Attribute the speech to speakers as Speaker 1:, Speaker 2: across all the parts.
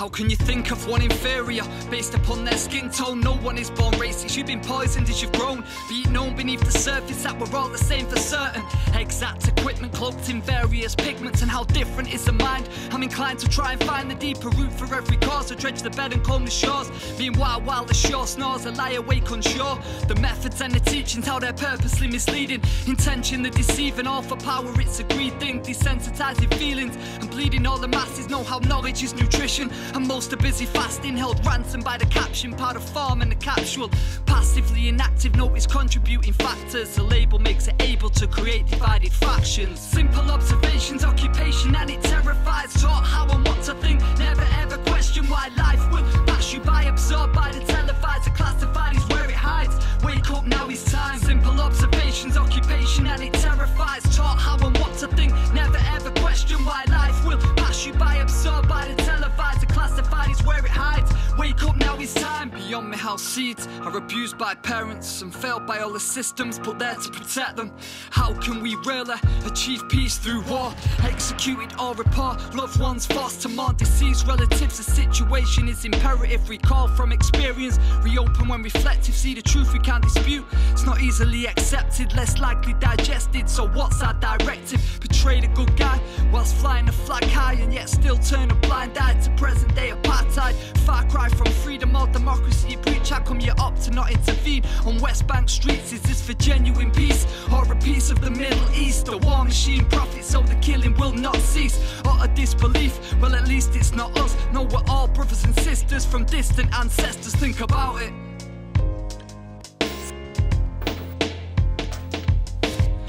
Speaker 1: How can you think of one inferior based upon their skin tone? No one is born racist, you've been poisoned as you've grown. Be it known beneath the surface that we're all the same for certain. Exact equipment cloaked in various pigments, and how different is the mind? I'm inclined to try and find the deeper root for every cause. I dredge the bed and comb the shores. Meanwhile, while the shore snores, I lie awake unsure. The methods and the teachings, how they're purposely misleading. Intention, the deceiving, all for power, it's a greed thing. Desensitizing feelings and bleeding all the masses. Know how knowledge is nutrition, and most are busy fasting, held ransom by the caption, part of form and the capsule. Passively inactive, notice contributing factors. The label makes it able to create divided fractions. Simple observations, occupation, and it terrifies. Taught how and what to think, never ever question why life will pass you by. Absorbed by the televisor, classified is where it hides. Wake up, now is time. Simple observations, occupation, and it terrifies. Taught how and what to think, never ever question why life will pass you by. Absorbed by the televisor, classified is where it hides. Wake up, now is time. Beyond me, how seeds are abused by parents and failed by all the systems put there to protect them. How can we really achieve peace through war? Executed or report loved ones forced to mourn deceased relatives. The situation is imperative. Recall from experience, reopen when reflective. See the truth we can't dispute. It's not easily accepted, less likely digested. So what's our directive? Portray the good guy whilst flying a flag high, and yet still turn a blind eye to present day apartheid. Far cry from freedom or democracy you preach. How come you opt to not intervene on West Bank streets? Is this for genuine peace or a piece of the Middle East? A war machine profits so the killing will not cease. Or a disbelief? Well, at least it's not us. No, we're all brothers and sisters from distant ancestors. Think about it.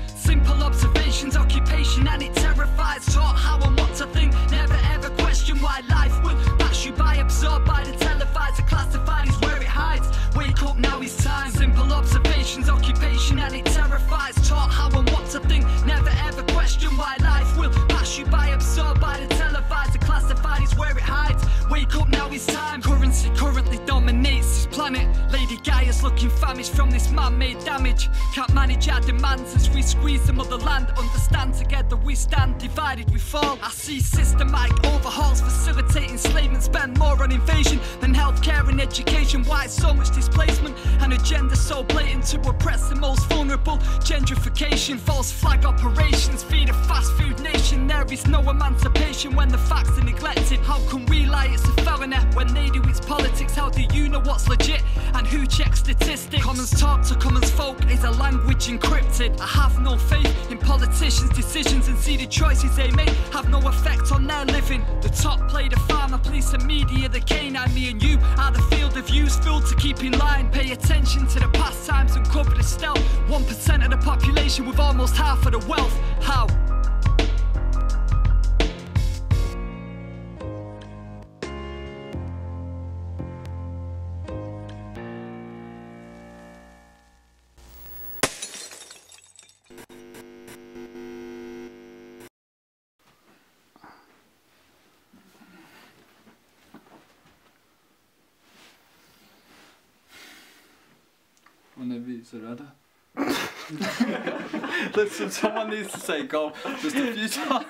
Speaker 1: Simple observations, occupation, and it terrifies. Taught how and what to think, never ever question why life will pass you by. Absorbed by the televisor, classified is where it hides. Wake up, now is time. Simple observations, occupation, and it terrifies. Taught how and what to think, never ever question why life will pass you by. Absorbed by the televisor, classified is where it hides. Wake up, now is time. Currency currently dominates this planet. Lady Gaia's looking famished from this man-made damage. Can't manage our demands as we squeeze the motherland. Understand, together we stand, divided we fall. I see systematic overhauls facilitating enslavement. Spend more on invasion than healthcare and education. Why so much displacement? An agenda so blatant to oppress the most vulnerable. Gentrification, false flag operations, feed a fast food nation. There is no emancipation when the facts are neglected. How can we lie it's a felony when they do it's politics? How do you know what's legit and who checks statistics? Commons talk to commons folk is a language encrypted. I have no faith in politicians' decisions, and see the choices they make have no effect on their living. The top play the farmer, police and media the canine. Me and you are the field of views filled to keep in line. Pay attention to the past times and cover the stealth. 1% of the population with almost half of the wealth. How?
Speaker 2: One of these are ready. Listen, someone needs to say go just a few times.